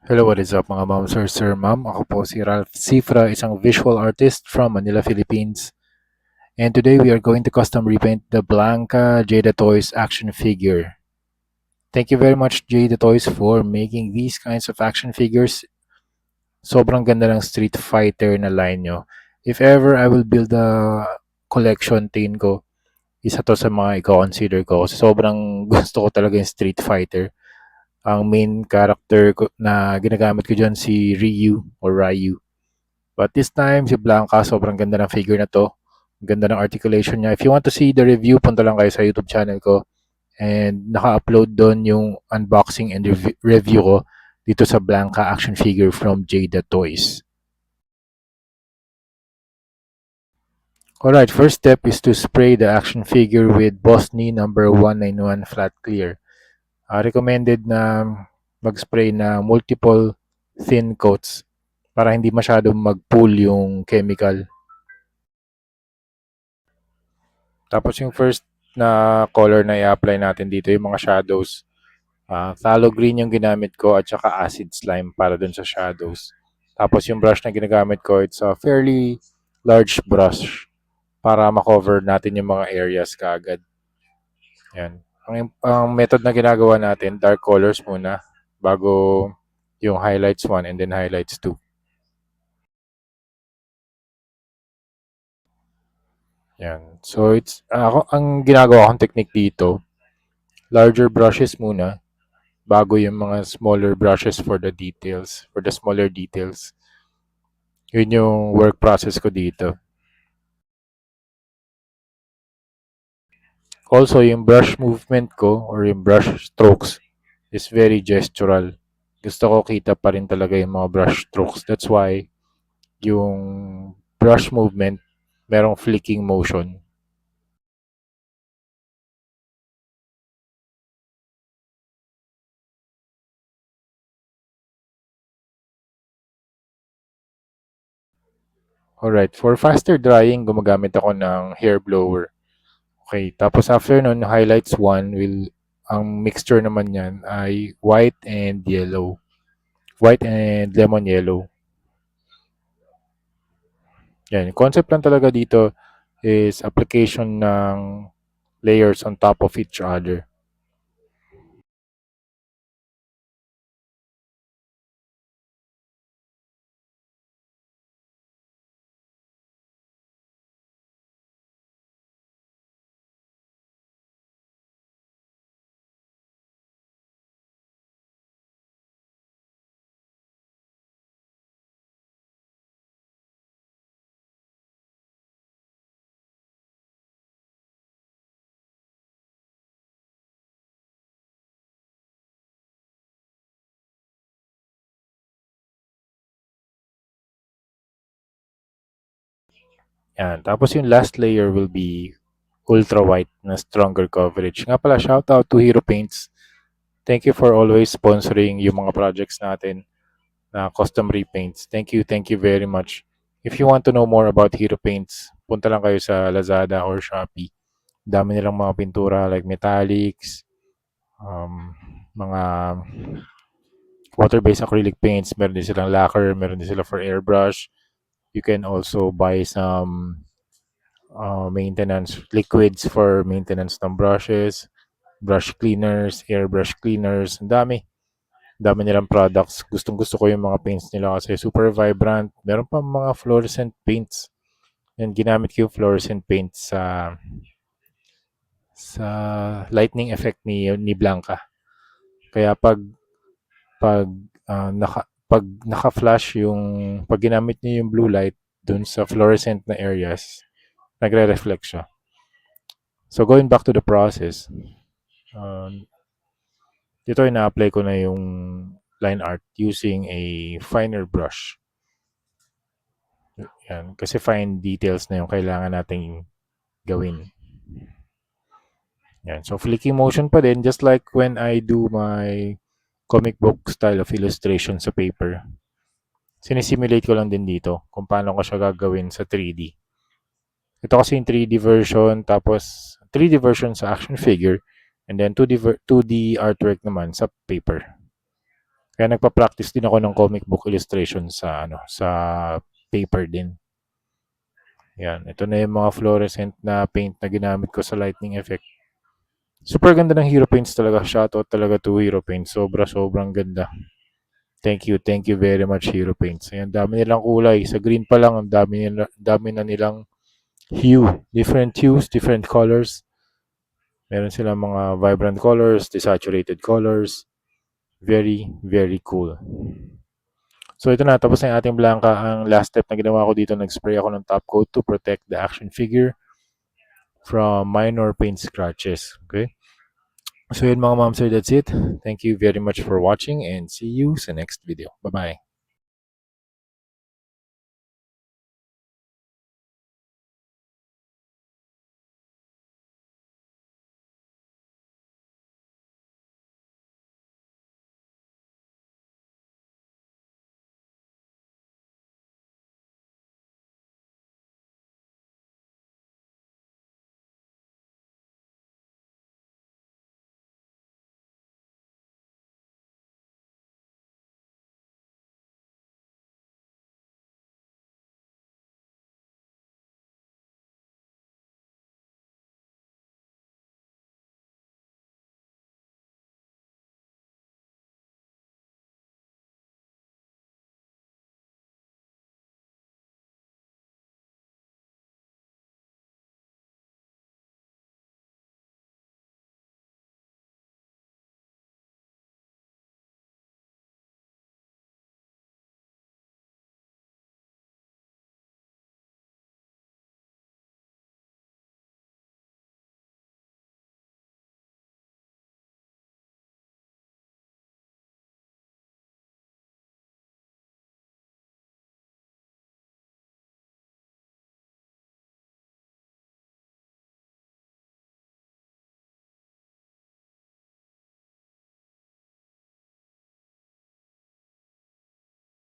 Hello, what is up mga ma'am, sir, ma'am? Ako po si Ralph Cifra, isang visual artist from Manila, Philippines. And today we are going to custom repaint the Blanca Jada Toys action figure. Thank you very much Jada Toys for making these kinds of action figures. Sobrang ganda ng Street Fighter na line nyo. If ever I will build a collection, tingin ko, isa to sa mga i-consider ko. Kasi sobrang gusto ko talaga yung Street Fighter. Ang main character ko, na ginagamit ko dyan si Ryu or Ryu. But this time, si Blanca, sobrang ganda ng figure na to. Ganda ng articulation niya. If you want to see the review, punta lang kayo sa YouTube channel ko. And naka-upload doon yung unboxing and review ko dito sa Blanca action figure from Jada Toys. Alright, first step is to spray the action figure with Bosny number 191 flat clear. Recommended na mag-spray na multiple thin coats para hindi masyadong mag-pool yung chemical. Tapos yung first na color na i-apply natin dito, yung mga shadows. Phthalo green yung ginamit ko at saka acid slime para dun sa shadows. Tapos yung brush na ginagamit ko, it's a fairly large brush para makover natin yung mga areas kaagad. Yan. Ang method na ginagawa natin, dark colors muna bago yung highlights 1 and then highlights 2. Yan. So ang ginagawa kong technique dito, larger brushes muna bago yung mga smaller brushes for the details, for the smaller details. Yun yung work process ko dito. Also, yung brush movement ko or yung brush strokes is very gestural. Gusto ko kita pa rin talaga yung mga brush strokes. That's why yung brush movement merong flicking motion. Alright, for faster drying, gumagamit ako ng hair blower. Okay, tapos after nun, highlights 1 ang mixture naman yan ay white and yellow. White and lemon yellow. Yan, yung concept lang talaga dito is application ng layers on top of each other. Yan, tapos yung last layer will be ultra white na stronger coverage. Nga pala, shout out to Hero Paints. Thank you for always sponsoring yung mga projects natin na custom repaints. Thank you very much. If you want to know more about Hero Paints, punta lang kayo sa Lazada or Shopee. Dami nilang mga pintura like metallics, mga water-based acrylic paints, meron din silang lacquer, meron din sila for airbrush. You can also buy some maintenance liquids for maintenance ng brushes, brush cleaners, airbrush cleaners, ang dami. Dami nilang products. Gustong gusto ko yung mga paints nila kasi super vibrant. Meron pa mga fluorescent paints. Yan, ginamit ko yung fluorescent paints sa lightning effect ni Blanca. Kaya pag pag naka-flash pag ginamit niyo yung blue light dun sa fluorescent na areas, nagre-reflect siya. So going back to the process, dito ina-apply ko na yung line art using a finer brush. Yan, kasi fine details na yung kailangan nating gawin. Yan, so flicking motion pa din, just like when I do my comic book style of illustration sa paper. Sinisimulate ko lang din dito kung paano ko siya gagawin sa 3D. Ito kasi yung 3D version, tapos 3D version sa action figure, and then 2D artwork naman sa paper. Kaya nagpa-practice din ako ng comic book illustration sa paper din. Yan, ito na yung mga fluorescent na paint na ginamit ko sa lightning effect. Super ganda ng Hero Paints talaga. Shoutout talaga to Hero Paints. Sobrang ganda. Thank you very much Hero Paints. Ayan, dami nilang kulay. Sa green pa lang, ang dami na nilang hue. Different hues, different colors. Meron silang mga vibrant colors, desaturated colors. Very cool. So ito na, tapos na yung ating blanca. Ang last step na ginawa ko dito, nag-spray ako ng top coat to protect the action figure from minor paint scratches. Okay? So yun mga ma'am sir, that's it. Thank you very much for watching and see you sa next video. Bye-bye.